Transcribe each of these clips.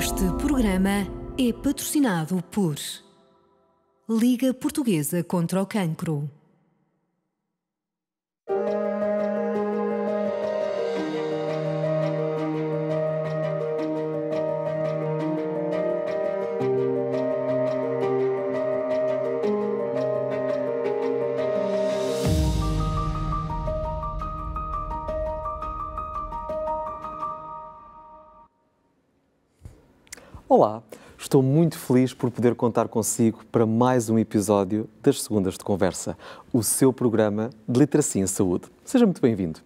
Este programa é patrocinado por Liga Portuguesa contra o Cancro. Olá, estou muito feliz por poder contar consigo para mais um episódio das Segundas de Conversa, o seu programa de Literacia em Saúde. Seja muito bem-vindo.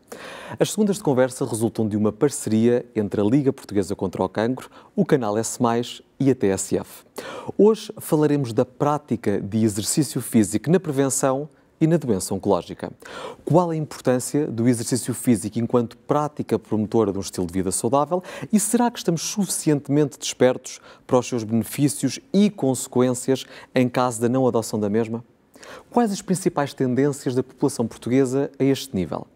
As Segundas de Conversa resultam de uma parceria entre a Liga Portuguesa contra o Cancro, o Canal S+, e a TSF. Hoje falaremos da prática de exercício físico na prevenção e na doença oncológica. Qual a importância do exercício físico enquanto prática promotora de um estilo de vida saudável e será que estamos suficientemente despertos para os seus benefícios e consequências em caso da não adoção da mesma? Quais as principais tendências da população portuguesa a este nível?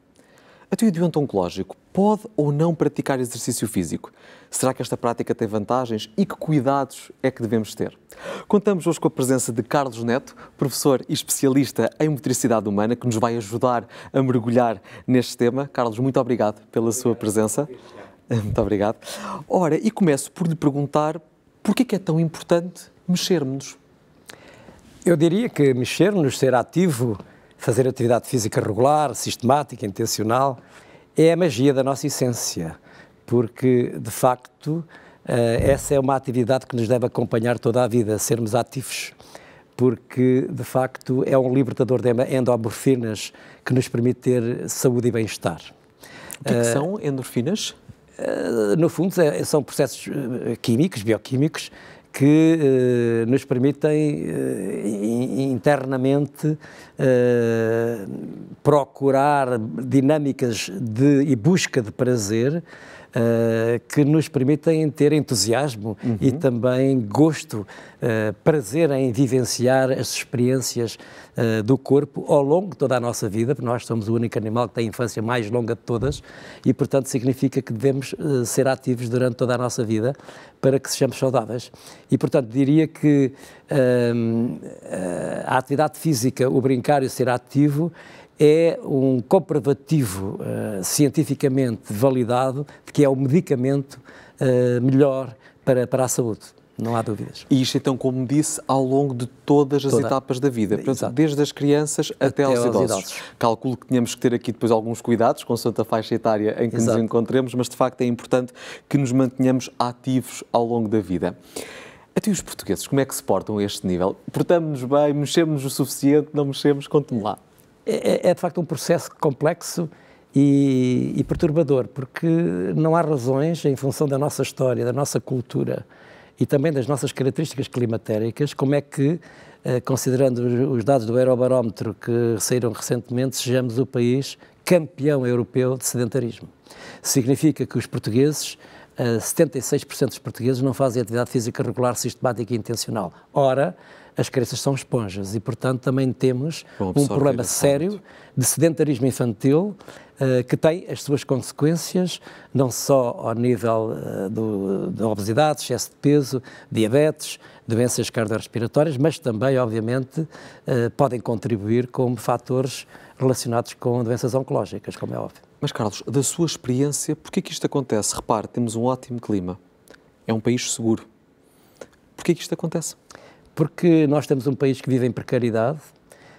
A doente oncológico pode ou não praticar exercício físico? Será que esta prática tem vantagens e que cuidados é que devemos ter? Contamos hoje com a presença de Carlos Neto, professor e especialista em motricidade humana, que nos vai ajudar a mergulhar neste tema. Carlos, muito obrigado pela sua presença. Muito obrigado. Ora, e começo por lhe perguntar porquê que é tão importante mexermos-nos? Eu diria que mexer-nos, ser ativo, fazer atividade física regular, sistemática, intencional, é a magia da nossa essência, porque, de facto, essa é uma atividade que nos deve acompanhar toda a vida, sermos ativos, porque, de facto, é um libertador de endorfinas que nos permite ter saúde e bem-estar. O que são endorfinas? No fundo, são processos químicos, bioquímicos, que nos permitem internamente procurar dinâmicas e busca de prazer que nos permitem ter entusiasmo e também gosto, prazer em vivenciar as experiências do corpo ao longo de toda a nossa vida, porque nós somos o único animal que tem a infância mais longa de todas e, portanto, significa que devemos ser ativos durante toda a nossa vida para que sejamos saudáveis. E, portanto, diria que a atividade física, o brincar e o ser ativo, é um comprovativo cientificamente validado de que é o medicamento melhor para a saúde, não há dúvidas. E isto, então, como disse, ao longo de todas as etapas da vida, portanto, desde as crianças até aos idosos. Calculo que tínhamos que ter aqui depois alguns cuidados, consoante a faixa etária em que nos encontremos, mas de facto é importante que nos mantenhamos ativos ao longo da vida. Até os portugueses, como é que se portam a este nível? Portamos-nos bem, mexemos o suficiente, não mexemos? Conte-me lá. É de facto um processo complexo e perturbador, porque não há razões, em função da nossa história, da nossa cultura e também das nossas características climatéricas, como é que, considerando os dados do Eurobarómetro que saíram recentemente, sejamos o país campeão europeu de sedentarismo. Significa que os portugueses, 76% dos portugueses não fazem atividade física regular, sistemática e intencional. Ora, as crianças são esponjas e, portanto, também temos um problema sério de sedentarismo infantil que tem as suas consequências, não só ao nível da obesidade, excesso de peso, diabetes, doenças cardiorrespiratórias, mas também, obviamente, podem contribuir como fatores relacionados com doenças oncológicas, como é óbvio. Mas, Carlos, da sua experiência, porquê que isto acontece? Repare, temos um ótimo clima, é um país seguro. Porquê que isto acontece? Porque nós temos um país que vive em precariedade,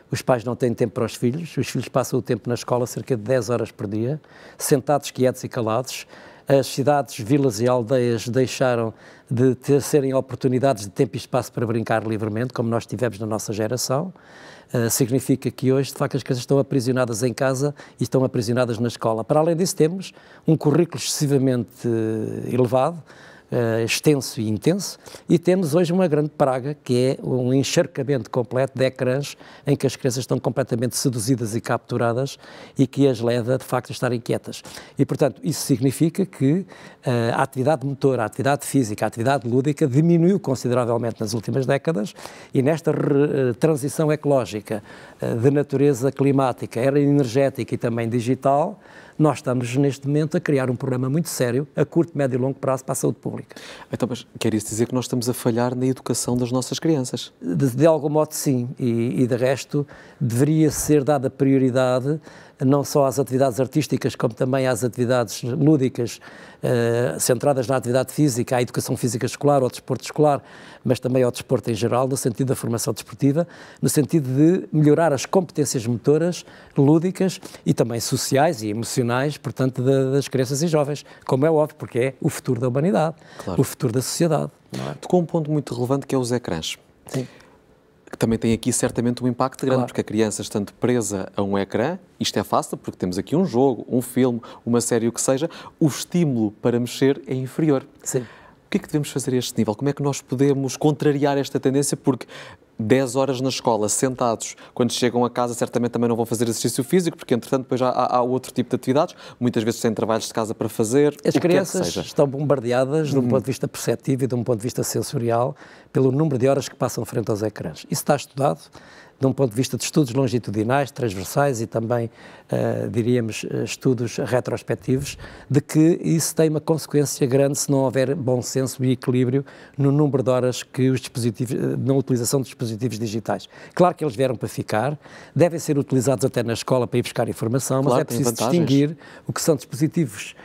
os pais não têm tempo para os filhos passam o tempo na escola cerca de 10 horas por dia, sentados quietos e calados. As cidades, vilas e aldeias deixaram de serem oportunidades de tempo e espaço para brincar livremente, como nós tivemos na nossa geração. Significa que hoje, de facto, as crianças estão aprisionadas em casa e estão aprisionadas na escola. Para além disso, temos um currículo excessivamente elevado, extenso e intenso, e temos hoje uma grande praga, que é um encharcamento completo de ecrãs em que as crianças estão completamente seduzidas e capturadas e que as leva, de facto, a estarem quietas. E, portanto, isso significa que a atividade motora, a atividade física, a atividade lúdica diminuiu consideravelmente nas últimas décadas e nesta transição ecológica de natureza climática, era energética e também digital, nós estamos neste momento a criar um problema muito sério, a curto, médio e longo prazo, para a saúde pública. Então, mas quer isso dizer que nós estamos a falhar na educação das nossas crianças? De algum modo sim, e de resto deveria ser dada prioridade não só às atividades artísticas, como também às atividades lúdicas, centradas na atividade física, à educação física escolar, ao desporto escolar, mas também ao desporto em geral, no sentido da formação desportiva, no sentido de melhorar as competências motoras, lúdicas e também sociais e emocionais, portanto, das crianças e jovens, como é óbvio, porque é o futuro da humanidade, claro, o futuro da sociedade. Não é? Tocou um ponto muito relevante que é os ecrãs. Sim. Que também tem aqui certamente um impacto grande, claro, porque a criança estando presa a um ecrã, isto é fácil, porque temos aqui um jogo, um filme, uma série, o que seja, o estímulo para mexer é inferior. Sim. O que é que devemos fazer a este nível? Como é que nós podemos contrariar esta tendência? Porque 10 horas na escola, sentados, quando chegam a casa certamente também não vão fazer exercício físico, porque entretanto depois já há outro tipo de atividades, muitas vezes têm trabalhos de casa para fazer. As crianças estão bombardeadas de um ponto de vista perceptivo e de um ponto de vista sensorial pelo número de horas que passam frente aos ecrãs. Isso está estudado de um ponto de vista de estudos longitudinais, transversais e também, diríamos, estudos retrospectivos, de que isso tem uma consequência grande se não houver bom senso e equilíbrio no número de horas que os dispositivos, na utilização de dispositivos digitais. Claro que eles vieram para ficar, devem ser utilizados até na escola para ir buscar informação, mas é preciso distinguir o que são dispositivos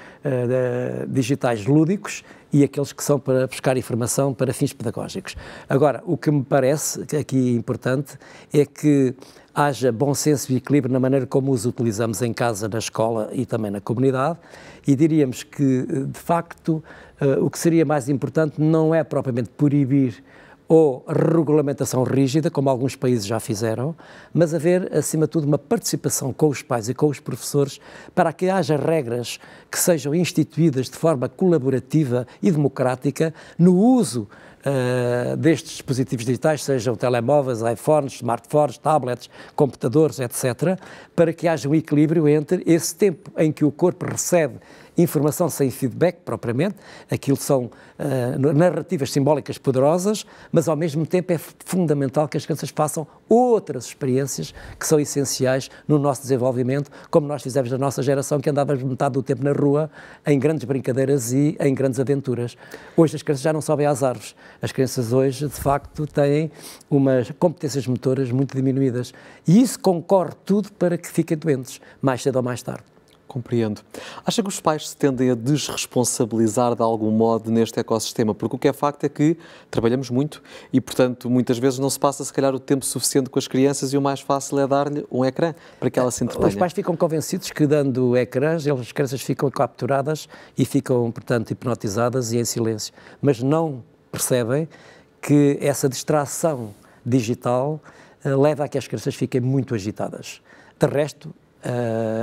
digitais lúdicos e aqueles que são para buscar informação para fins pedagógicos. Agora, o que me parece aqui importante é que haja bom senso e equilíbrio na maneira como os utilizamos em casa, na escola e também na comunidade, e diríamos que, de facto, o que seria mais importante não é propriamente proibir ou regulamentação rígida, como alguns países já fizeram, mas haver, acima de tudo, uma participação com os pais e com os professores para que haja regras que sejam instituídas de forma colaborativa e democrática no uso destes dispositivos digitais, sejam telemóveis, iPhones, smartphones, tablets, computadores, etc., para que haja um equilíbrio entre esse tempo em que o corpo recebe informação sem feedback propriamente, aquilo são narrativas simbólicas poderosas, mas ao mesmo tempo é fundamental que as crianças façam outras experiências que são essenciais no nosso desenvolvimento, como nós fizemos na nossa geração, que andávamos metade do tempo na rua, em grandes brincadeiras e em grandes aventuras. Hoje as crianças já não sobem às árvores. As crianças hoje, de facto, têm umas competências motoras muito diminuídas. E isso concorre tudo para que fiquem doentes, mais cedo ou mais tarde. Compreendo. Acha que os pais se tendem a desresponsabilizar de algum modo neste ecossistema? Porque o que é facto é que trabalhamos muito e, portanto, muitas vezes não se passa, se calhar, o tempo suficiente com as crianças e o mais fácil é dar-lhe um ecrã para que ela se entretenha. Os pais ficam convencidos que, dando ecrãs, as crianças ficam capturadas e ficam, portanto, hipnotizadas e em silêncio. Mas não percebem que essa distração digital leva a que as crianças fiquem muito agitadas. De resto,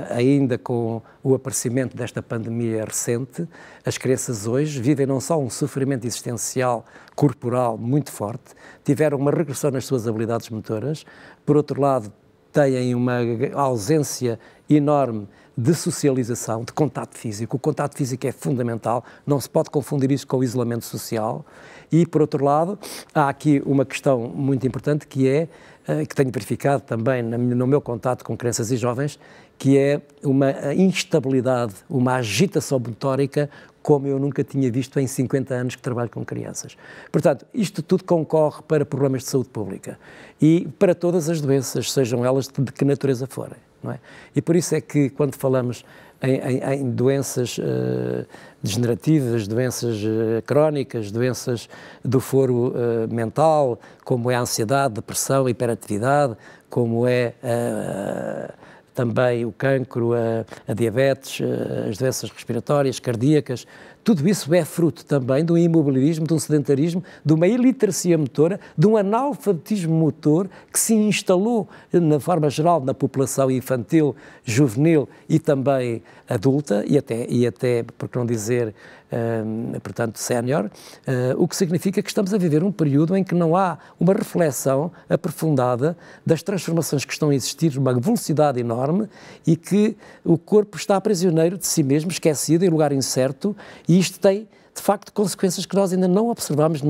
ainda com o aparecimento desta pandemia recente, as crianças hoje vivem não só um sofrimento existencial, corporal muito forte, tiveram uma regressão nas suas habilidades motoras, por outro lado têm uma ausência enorme de socialização, de contato físico. O contato físico é fundamental, não se pode confundir isso com o isolamento social. E, por outro lado, há aqui uma questão muito importante que é, que tenho verificado também no meu contato com crianças e jovens, que é uma instabilidade, uma agitação motórica como eu nunca tinha visto em 50 anos que trabalho com crianças. Portanto, isto tudo concorre para problemas de saúde pública e para todas as doenças, sejam elas de que natureza forem, não é? E por isso é que, quando falamos em doenças degenerativas, doenças crónicas, doenças do foro mental, como é a ansiedade, a depressão, a hiperatividade, como é também o cancro, a diabetes, as doenças respiratórias, cardíacas, tudo isso é fruto também de um imobilismo, de um sedentarismo, de uma iliteracia motora, de um analfabetismo motor que se instalou, na forma geral, na população infantil, juvenil e também adulta, e até por não dizer, portanto, sénior, o que significa que estamos a viver um período em que não há uma reflexão aprofundada das transformações que estão a existir, uma velocidade enorme, e que o corpo está prisioneiro de si mesmo, esquecido, em lugar incerto, e isto tem de facto, consequências que nós ainda não observamos,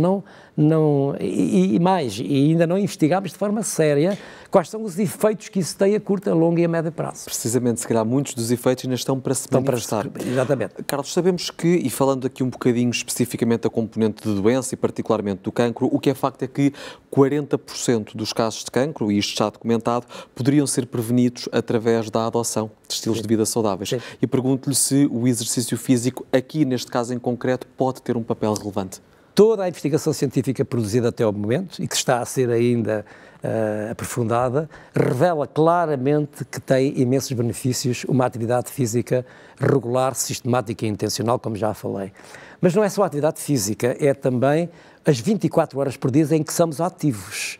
e ainda não investigámos de forma séria quais são os efeitos que isso tem a curto, a longo e a médio prazo. Precisamente, se calhar muitos dos efeitos ainda estão para se manifestar. Exatamente. Carlos, sabemos que, e falando aqui um bocadinho especificamente da componente de doença e particularmente do cancro, o que é facto é que 40% dos casos de cancro, e isto está documentado, poderiam ser prevenidos através da adoção de estilos de vida saudáveis. Sim. E pergunto-lhe se o exercício físico, aqui neste caso em concreto, pode ter um papel relevante. Toda a investigação científica produzida até ao momento, e que está a ser ainda aprofundada, revela claramente que tem imensos benefícios uma atividade física regular, sistemática e intencional, como já falei. Mas não é só a atividade física, é também as 24 horas por dia em que somos ativos.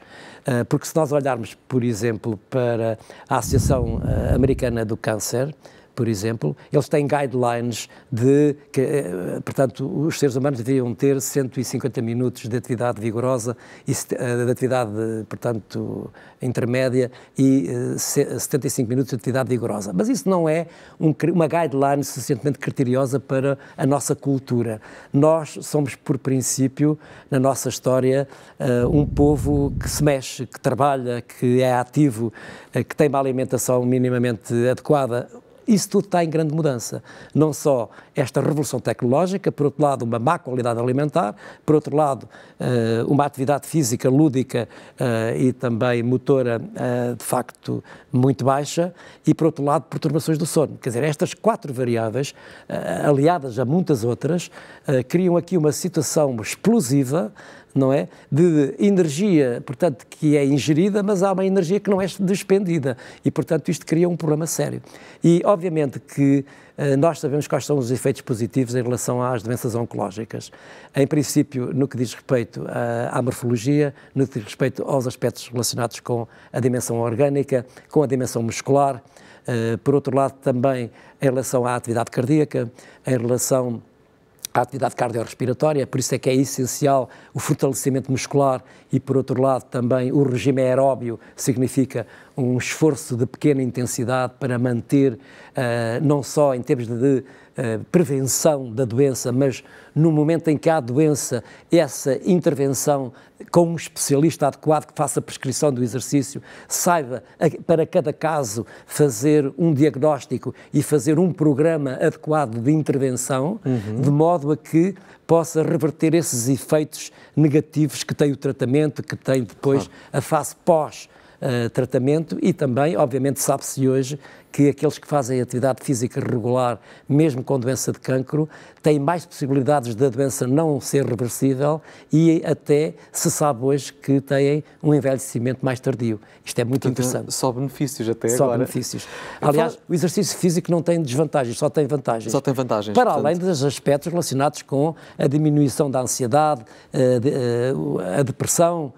Porque se nós olharmos, por exemplo, para a Associação Americana do Câncer, por exemplo, eles têm guidelines de que, portanto, os seres humanos deveriam ter 150 minutos de atividade vigorosa, e de atividade, portanto, intermédia e 75 minutos de atividade vigorosa. Mas isso não é uma guideline suficientemente criteriosa para a nossa cultura. Nós somos, por princípio, na nossa história, um povo que se mexe, que trabalha, que é ativo, que tem uma alimentação minimamente adequada. Isso tudo está em grande mudança. Não só esta revolução tecnológica, por outro lado, uma má qualidade alimentar, por outro lado, uma atividade física lúdica e também motora, de facto, muito baixa, e, por outro lado, perturbações do sono. Quer dizer, estas 4 variáveis, aliadas a muitas outras, criam aqui uma situação explosiva, não é? De energia, portanto, que é ingerida, mas há uma energia que não é despendida e, portanto, isto cria um problema sério. E, obviamente, que nós sabemos quais são os efeitos positivos em relação às doenças oncológicas. Em princípio, no que diz respeito à morfologia, no que diz respeito aos aspectos relacionados com a dimensão orgânica, com a dimensão muscular, por outro lado, também em relação à atividade cardíaca, em relação a atividade cardiorrespiratória, por isso é que é essencial o fortalecimento muscular e, por outro lado, também o regime aeróbio significa um esforço de pequena intensidade para manter, não só em termos de prevenção da doença, mas no momento em que há doença, essa intervenção com um especialista adequado que faça a prescrição do exercício, saiba para cada caso fazer um diagnóstico e fazer um programa adequado de intervenção, de modo a que possa reverter esses efeitos negativos que tem o tratamento, que tem depois a fase pós-tratamento, e também, obviamente, sabe-se hoje que aqueles que fazem atividade física regular, mesmo com doença de cancro, têm mais possibilidades da doença não ser reversível e até se sabe hoje que têm um envelhecimento mais tardio. Isto é muito interessante. Só benefícios até agora. Só benefícios. Aliás, o exercício físico não tem desvantagens, só tem vantagens. Só tem vantagens. Para além dos aspectos relacionados com a diminuição da ansiedade, a depressão,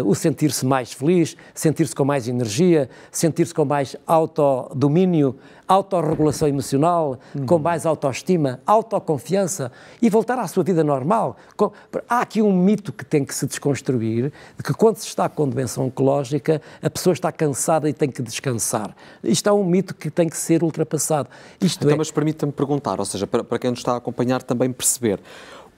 o sentir-se mais feliz, sentir-se com mais energia, sentir-se com mais autodomínio, autorregulação emocional, com mais autoestima, autoconfiança e voltar à sua vida normal. Há aqui um mito que tem que se desconstruir, de que quando se está com doença oncológica, a pessoa está cansada e tem que descansar. Isto é um mito que tem que ser ultrapassado. Mas permita-me perguntar, ou seja, para quem nos está a acompanhar também perceber,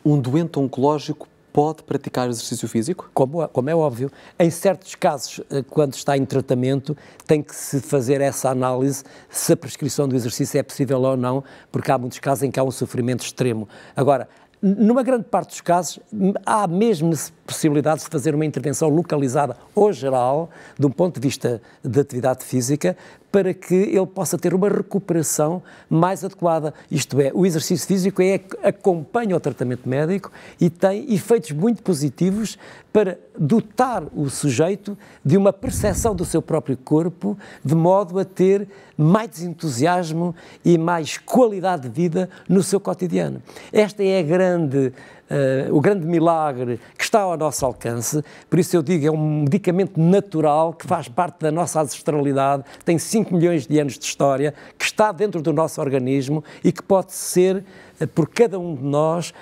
um doente oncológico pode praticar exercício físico? Como é óbvio. Em certos casos, quando está em tratamento, tem que se fazer essa análise se a prescrição do exercício é possível ou não, porque há muitos casos em que há um sofrimento extremo. Agora, numa grande parte dos casos, há mesmo possibilidade de fazer uma intervenção localizada ou geral, de um ponto de vista de atividade física, para que ele possa ter uma recuperação mais adequada. Isto é, o exercício físico acompanha o tratamento médico e tem efeitos muito positivos para dotar o sujeito de uma percepção do seu próprio corpo, de modo a ter mais entusiasmo e mais qualidade de vida no seu cotidiano. Esta é o grande milagre que está ao nosso alcance, por isso eu digo, é um medicamento natural que faz parte da nossa ancestralidade, tem 5 milhões de anos de história, que está dentro do nosso organismo e que pode ser, por cada um de nós,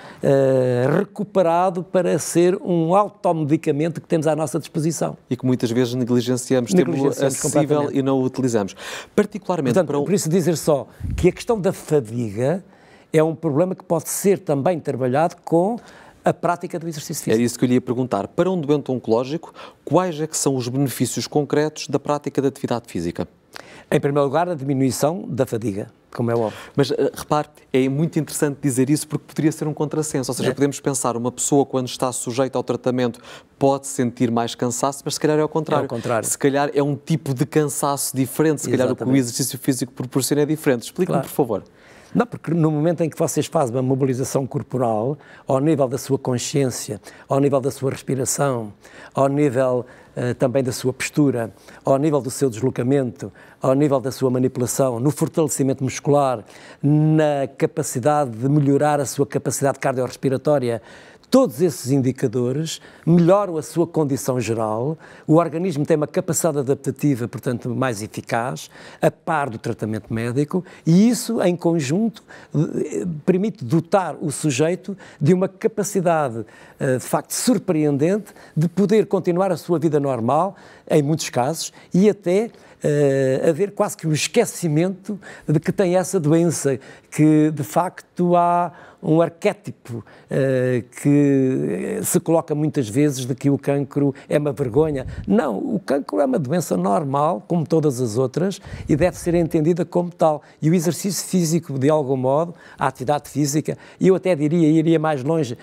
recuperado para ser um automedicamento que temos à nossa disposição. E que muitas vezes negligenciamos temos acessível e não o utilizamos. Particularmente Portanto, por isso dizer só que a questão da fadiga é um problema que pode ser também trabalhado com a prática do exercício físico. Era isso que eu lhe ia perguntar. Para um doente oncológico, quais é que são os benefícios concretos da prática da atividade física? Em primeiro lugar, a diminuição da fadiga, como é óbvio. Mas, repare, é muito interessante dizer isso porque poderia ser um contrassenso. Ou seja, podemos pensar, uma pessoa quando está sujeita ao tratamento pode sentir mais cansaço, mas se calhar é ao contrário. É ao contrário. Se calhar é um tipo de cansaço diferente, se calhar o que o exercício físico proporciona é diferente. Explique-me, por favor. Não, porque no momento em que vocês fazem uma mobilização corporal, ao nível da sua consciência, ao nível da sua respiração, ao nível também da sua postura, ao nível do seu deslocamento, ao nível da sua manipulação, no fortalecimento muscular, na capacidade de melhorar a sua capacidade cardiorrespiratória, todos esses indicadores melhoram a sua condição geral, o organismo tem uma capacidade adaptativa, portanto, mais eficaz, a par do tratamento médico, e isso, em conjunto, permite dotar o sujeito de uma capacidade, de facto, surpreendente de poder continuar a sua vida normal, em muitos casos, e até haver quase que um esquecimento de que tem essa doença, que de facto há um arquétipo que se coloca muitas vezes de que o cancro é uma vergonha. Não, o cancro é uma doença normal, como todas as outras, e deve ser entendida como tal. E o exercício físico, de algum modo, a atividade física, e eu até diria, iria mais longe,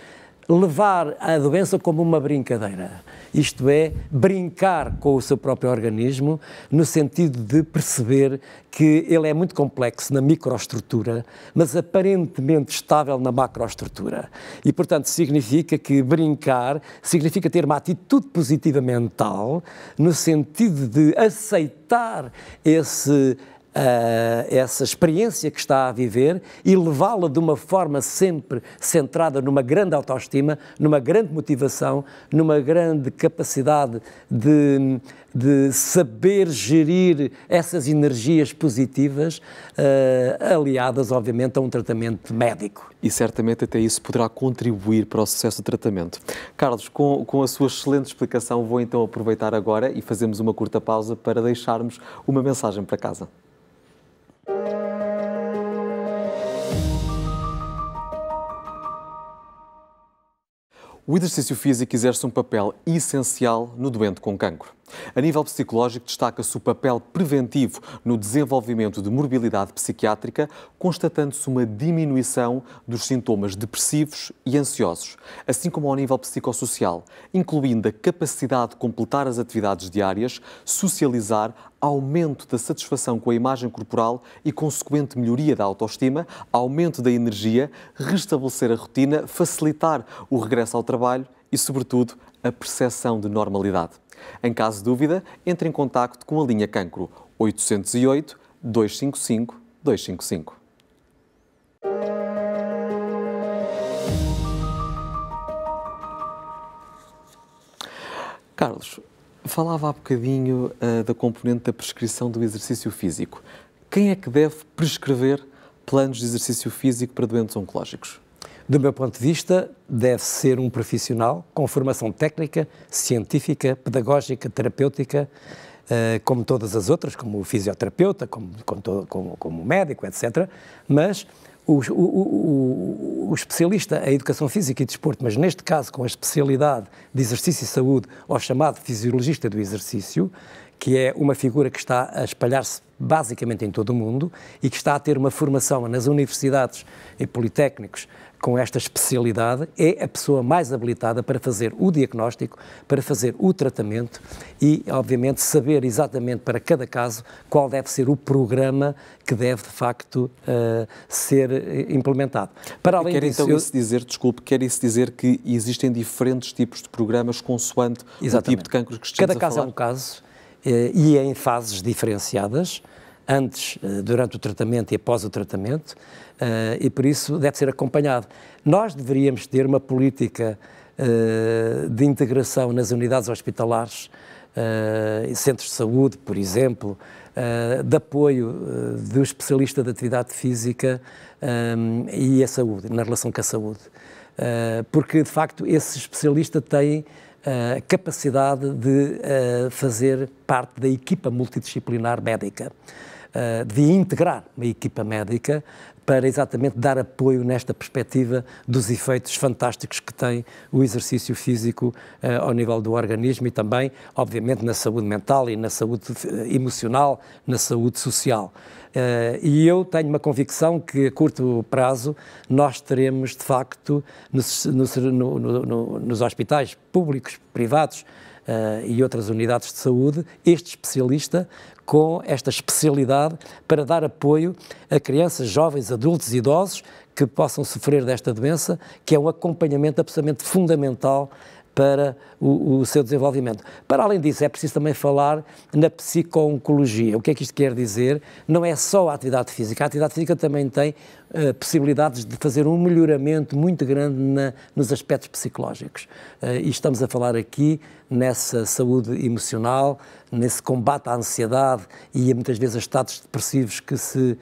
levar a doença como uma brincadeira. Isto é, brincar com o seu próprio organismo, no sentido de perceber que ele é muito complexo na microestrutura, mas aparentemente estável na macroestrutura. E, portanto, significa que brincar significa ter uma atitude positiva mental, no sentido de aceitar essa experiência que está a viver e levá-la de uma forma sempre centrada numa grande autoestima, numa grande motivação, numa grande capacidade de saber gerir essas energias positivas, aliadas, obviamente, a um tratamento médico. E certamente até isso poderá contribuir para o sucesso do tratamento. Carlos, com a sua excelente explicação, vou então aproveitar agora e fazemos uma curta pausa para deixarmos uma mensagem para casa. O exercício físico exerce um papel essencial no doente com cancro. A nível psicológico, destaca-se o papel preventivo no desenvolvimento de morbilidade psiquiátrica, constatando-se uma diminuição dos sintomas depressivos e ansiosos, assim como ao nível psicossocial, incluindo a capacidade de completar as atividades diárias, socializar, aumento da satisfação com a imagem corporal e consequente melhoria da autoestima, aumento da energia, restabelecer a rotina, facilitar o regresso ao trabalho e, sobretudo, a percepção de normalidade. Em caso de dúvida, entre em contacto com a linha Cancro 808 255 255. Carlos, falava há bocadinho da componente da prescrição do exercício físico. Quem é que deve prescrever planos de exercício físico para doentes oncológicos? Do meu ponto de vista, deve ser um profissional com formação técnica, científica, pedagógica, terapêutica, como todas as outras, como o fisioterapeuta, como médico, etc. Mas o especialista em educação física e desporto, mas neste caso com a especialidade de exercício e saúde, ou chamado fisiologista do exercício, que é uma figura que está a espalhar-se basicamente em todo o mundo e que está a ter uma formação nas universidades e politécnicos com esta especialidade, é a pessoa mais habilitada para fazer o diagnóstico, para fazer o tratamento e, obviamente, saber exatamente para cada caso qual deve ser o programa que deve, de facto, ser implementado. Para além disso, quer isso dizer que existem diferentes tipos de programas consoante o tipo de cancro que estamos a falar? Cada caso é um caso e é em fases diferenciadas, antes, durante o tratamento e após o tratamento, e por isso deve ser acompanhado. Nós deveríamos ter uma política de integração nas unidades hospitalares, centros de saúde, por exemplo, de apoio do especialista de atividade física e a saúde, na relação com a saúde. Porque, de facto, esse especialista tem a capacidade de fazer parte da equipa multidisciplinar médica. Devia integrar uma equipa médica para exatamente dar apoio nesta perspectiva dos efeitos fantásticos que tem o exercício físico ao nível do organismo e também, obviamente, na saúde mental e na saúde emocional, na saúde social. E eu tenho uma convicção que a curto prazo nós teremos, de facto, nos hospitais públicos, privados e outras unidades de saúde, este especialista com esta especialidade para dar apoio a crianças, jovens, adultos e idosos que possam sofrer desta doença, que é um acompanhamento absolutamente fundamental para o seu desenvolvimento. Para além disso, é preciso também falar na psico-oncologia. O que é que isto quer dizer? Não é só a atividade física. A atividade física também tem possibilidades de fazer um melhoramento muito grande nos aspectos psicológicos. E estamos a falar aqui nessa saúde emocional, nesse combate à ansiedade e muitas vezes a estados depressivos que se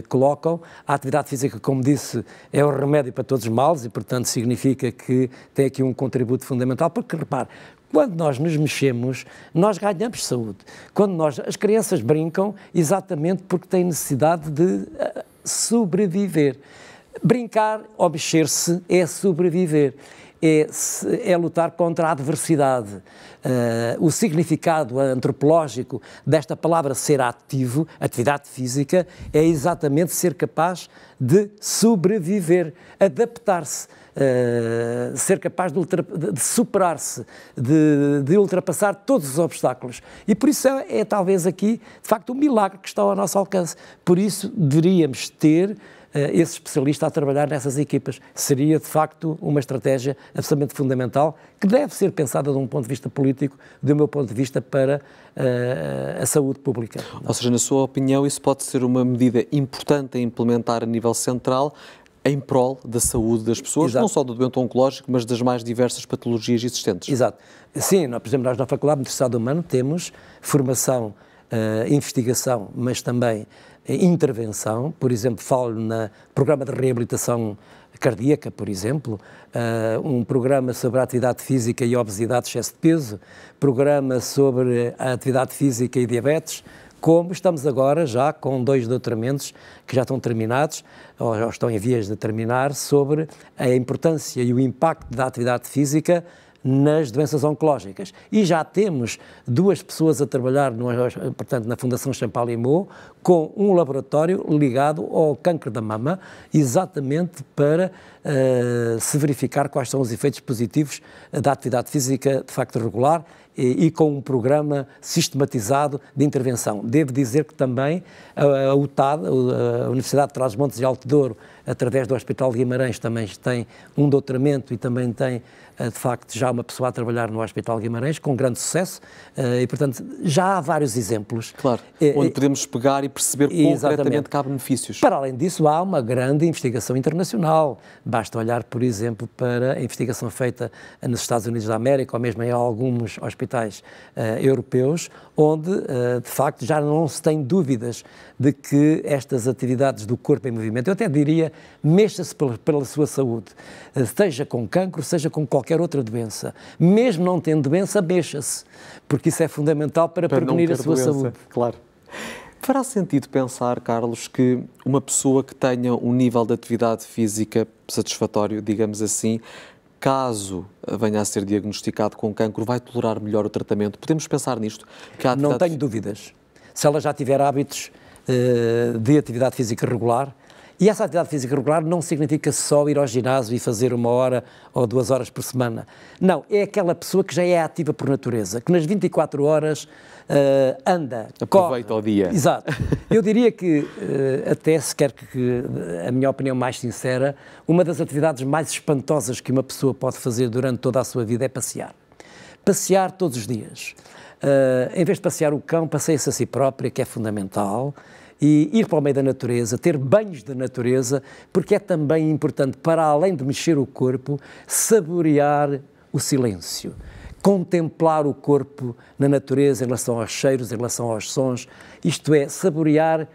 colocam. A atividade física, como disse, é o remédio para todos os males e, portanto, significa que tem aqui um contributo fundamental, porque, repare, quando nós nos mexemos, nós ganhamos saúde. As crianças brincam exatamente porque têm necessidade de sobreviver. Brincar ou mexer-se é sobreviver. É lutar contra a adversidade. O significado antropológico desta palavra ser ativo, atividade física, é exatamente ser capaz de sobreviver, adaptar-se, ser capaz de superar-se, de ultrapassar todos os obstáculos. E por isso é talvez aqui, de facto, um milagre que está ao nosso alcance. Por isso deveríamos ter esse especialista a trabalhar nessas equipas. Seria, de facto, uma estratégia absolutamente fundamental que deve ser pensada de um ponto de vista político, do meu ponto de vista, para a saúde pública. Ou seja, na sua opinião, isso pode ser uma medida importante a implementar a nível central em prol da saúde das pessoas, Exato. Não só do doente oncológico, mas das mais diversas patologias existentes. Exato. Sim, por exemplo, nós na Faculdade de Nutrição Humana temos formação, investigação, mas também intervenção. Por exemplo, falo no programa de reabilitação cardíaca, por exemplo, um programa sobre a atividade física e obesidade, excesso de peso, programa sobre a atividade física e diabetes, como estamos agora já com 2 doutoramentos que já estão terminados, ou estão em vias de terminar, sobre a importância e o impacto da atividade física nas doenças oncológicas. E já temos 2 pessoas a trabalhar, portanto, na Fundação Champalimau, com um laboratório ligado ao cancro da mama, exatamente para se verificar quais são os efeitos positivos da atividade física de facto regular e com um programa sistematizado de intervenção. Devo dizer que também a UTAD, a Universidade de Trás-os-Montes e Alto Douro, através do Hospital de Guimarães, também tem um doutoramento e também tem, de facto, já uma pessoa a trabalhar no Hospital de Guimarães, com grande sucesso, e, portanto, já há vários exemplos. Claro, onde podemos pegar e perceber concretamente que há benefícios. Para além disso, há uma grande investigação internacional. Basta olhar, por exemplo, para a investigação feita nos Estados Unidos da América, ou mesmo em alguns hospitais europeus, onde, de facto, já não se tem dúvidas de que estas atividades do corpo em movimento, eu até diria, mexa-se pela sua saúde, seja com cancro, seja com qualquer outra doença. Mesmo não tendo doença, mexa-se, porque isso é fundamental para prevenir a sua saúde. Claro. Fará sentido pensar, Carlos, que uma pessoa que tenha um nível de atividade física satisfatório, digamos assim, caso venha a ser diagnosticado com cancro, vai tolerar melhor o tratamento? Podemos pensar nisto? Não tenho dúvidas. Se ela já tiver hábitos de atividade física regular, e essa atividade física regular não significa só ir ao ginásio e fazer 1 hora ou 2 horas por semana. Não, é aquela pessoa que já é ativa por natureza, que nas 24 horas anda, aproveita corre. O dia. Exato. Eu diria que, até se quer que a minha opinião mais sincera, uma das atividades mais espantosas que uma pessoa pode fazer durante toda a sua vida é passear. Passear todos os dias. Em vez de passear o cão, passeia-se a si própria, que é fundamental, e ir para o meio da natureza, ter banhos de natureza, porque é também importante, para além de mexer o corpo, saborear o silêncio, contemplar o corpo na natureza em relação aos cheiros, em relação aos sons, isto é, saborear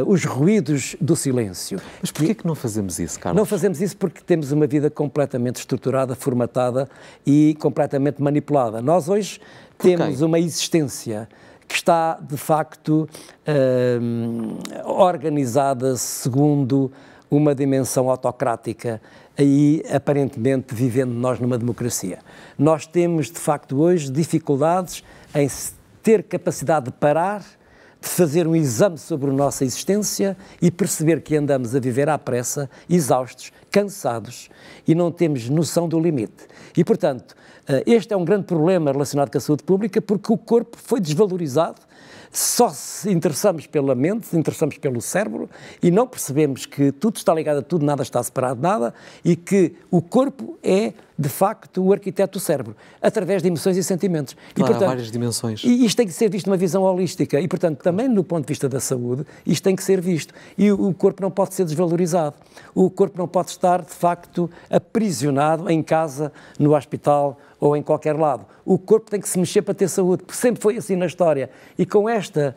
os ruídos do silêncio. Mas porquê que não fazemos isso, Carlos? Não fazemos isso porque temos uma vida completamente estruturada, formatada e completamente manipulada. Nós hoje temos uma existência que está, de facto, organizada segundo uma dimensão autocrática, aí, aparentemente, vivendo nós numa democracia. Nós temos, de facto, hoje, dificuldades em ter capacidade de parar, de fazer um exame sobre a nossa existência e perceber que andamos a viver à pressa, exaustos, cansados e não temos noção do limite. E, portanto, este é um grande problema relacionado com a saúde pública porque o corpo foi desvalorizado, só se interessamos pela mente, interessamos pelo cérebro e não percebemos que tudo está ligado a tudo, nada está separado de nada e que o corpo é, de facto, o arquiteto do cérebro, através de emoções e sentimentos. Claro, e, portanto, há várias dimensões. E isto tem que ser visto numa visão holística e, portanto, também no ponto de vista da saúde, isto tem que ser visto. E o corpo não pode ser desvalorizado. O corpo não pode estar, de facto, aprisionado em casa, no hospital ou em qualquer lado. O corpo tem que se mexer para ter saúde, porque sempre foi assim na história. E com esta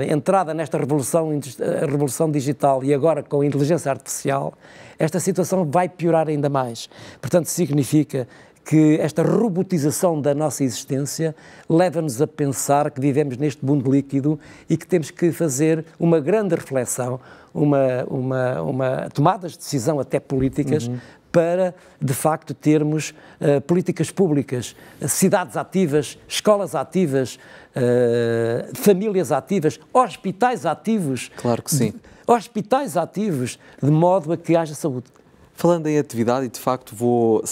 entrada nesta revolução digital e agora com a inteligência artificial, esta situação vai piorar ainda mais. Portanto, significa que esta robotização da nossa existência leva-nos a pensar que vivemos neste mundo líquido e que temos que fazer uma grande reflexão, uma tomadas de decisão até políticas, para, de facto, termos políticas públicas, cidades ativas, escolas ativas, famílias ativas, hospitais ativos. Claro que sim. Hospitais ativos, de modo a que haja saúde. Falando em atividade, e de facto vou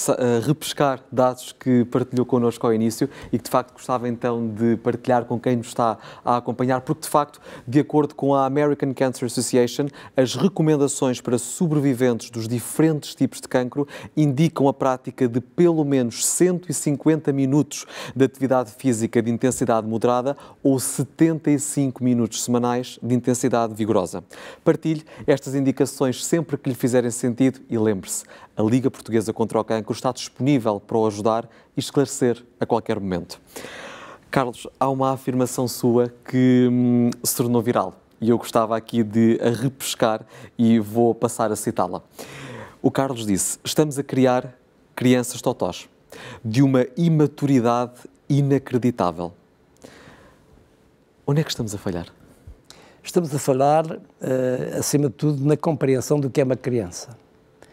repescar dados que partilhou connosco ao início e que de facto gostava então de partilhar com quem nos está a acompanhar, porque de facto, de acordo com a American Cancer Association, as recomendações para sobreviventes dos diferentes tipos de cancro indicam a prática de pelo menos 150 minutos de atividade física de intensidade moderada ou 75 minutos semanais de intensidade vigorosa. Partilhe estas indicações sempre que lhe fizerem sentido e lembre-se, a Liga Portuguesa contra o Cancro está disponível para o ajudar e esclarecer a qualquer momento. Carlos, há uma afirmação sua que se tornou viral e eu gostava aqui de a repescar e vou passar a citá-la. O Carlos disse: estamos a criar crianças totós de uma imaturidade inacreditável. Onde é que estamos a falhar? Estamos a falhar, acima de tudo, na compreensão do que é uma criança.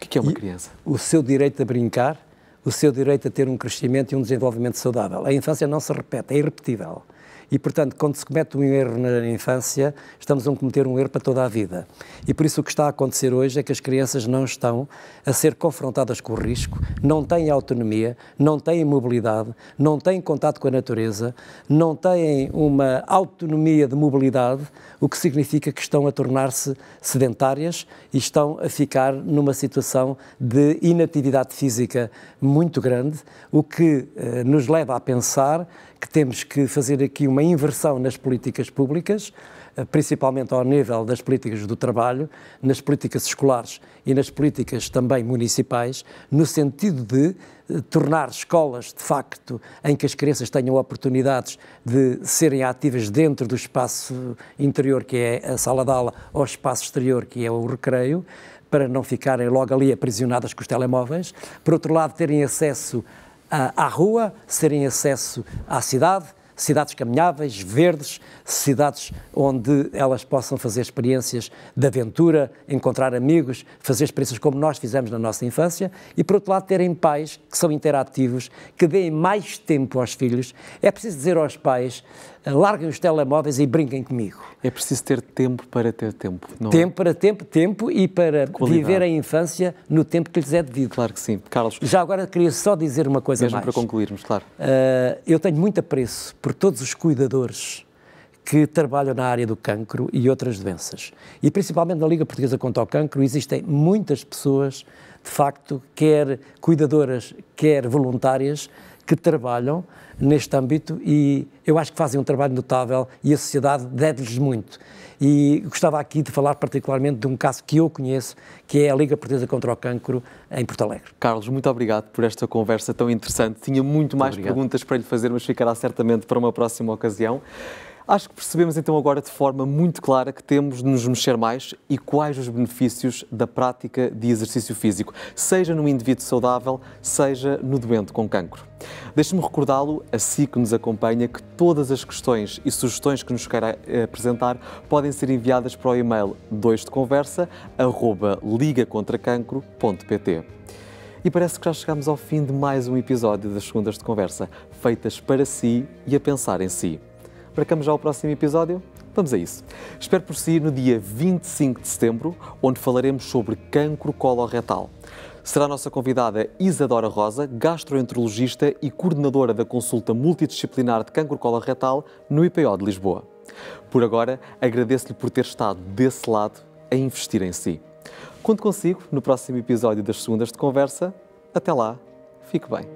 O que é uma criança? O seu direito a brincar, o seu direito a ter um crescimento e um desenvolvimento saudável. A infância não se repete, é irrepetível. E, portanto, quando se comete um erro na infância, estamos a cometer um erro para toda a vida. E por isso o que está a acontecer hoje é que as crianças não estão a ser confrontadas com o risco, não têm autonomia, não têm mobilidade, não têm contato com a natureza, não têm uma autonomia de mobilidade, o que significa que estão a tornar-se sedentárias e estão a ficar numa situação de inatividade física muito grande, o que nos leva a pensar que temos que fazer aqui uma inversão nas políticas públicas, principalmente ao nível das políticas do trabalho, nas políticas escolares e nas políticas também municipais, no sentido de tornar escolas, de facto, em que as crianças tenham oportunidades de serem ativas dentro do espaço interior, que é a sala de aula, ou espaço exterior, que é o recreio, para não ficarem logo ali aprisionadas com os telemóveis. Por outro lado, terem acesso à rua, terem acesso à cidade, cidades caminháveis, verdes, cidades onde elas possam fazer experiências de aventura, encontrar amigos, fazer experiências como nós fizemos na nossa infância e, por outro lado, terem pais que são interativos, que deem mais tempo aos filhos. É preciso dizer aos pais, larguem os telemóveis e brinquem comigo. É preciso ter tempo para ter tempo, não é? Tempo para tempo e para viver a infância no tempo que lhes é devido. Claro que sim. Carlos, já agora queria só dizer uma coisa mesmo mais. Para concluirmos, claro. Eu tenho muito apreço por todos os cuidadores que trabalham na área do cancro e outras doenças. E principalmente na Liga Portuguesa contra o Cancro existem muitas pessoas, de facto, quer cuidadoras, quer voluntárias, que trabalham neste âmbito e eu acho que fazem um trabalho notável e a sociedade deve-lhes muito. E gostava aqui de falar particularmente de um caso que eu conheço, que é a Liga Portuguesa contra o Cancro em Porto Alegre. Carlos, muito obrigado por esta conversa tão interessante. Tinha muito mais perguntas para lhe fazer, mas ficará certamente para uma próxima ocasião. Acho que percebemos então agora de forma muito clara que temos de nos mexer mais e quais os benefícios da prática de exercício físico, seja no indivíduo saudável, seja no doente com cancro. Deixe-me recordá-lo, assim que nos acompanha, que todas as questões e sugestões que nos queira apresentar podem ser enviadas para o e-mail 2deconversa@ligacontracancro.pt. E parece que já chegamos ao fim de mais um episódio das Segundas de Conversa, feitas para si e a pensar em si. Marcamos já o próximo episódio? Vamos a isso. Espero por si no dia 25 de setembro, onde falaremos sobre cancro coloretal. Será a nossa convidada Isadora Rosa, gastroenterologista e coordenadora da consulta multidisciplinar de cancro coloretal no IPO de Lisboa. Por agora, agradeço-lhe por ter estado desse lado a investir em si. Conto consigo no próximo episódio das Segundas de Conversa. Até lá, fique bem.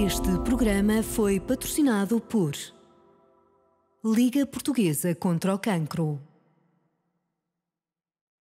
Este programa foi patrocinado por Liga Portuguesa contra o Cancro.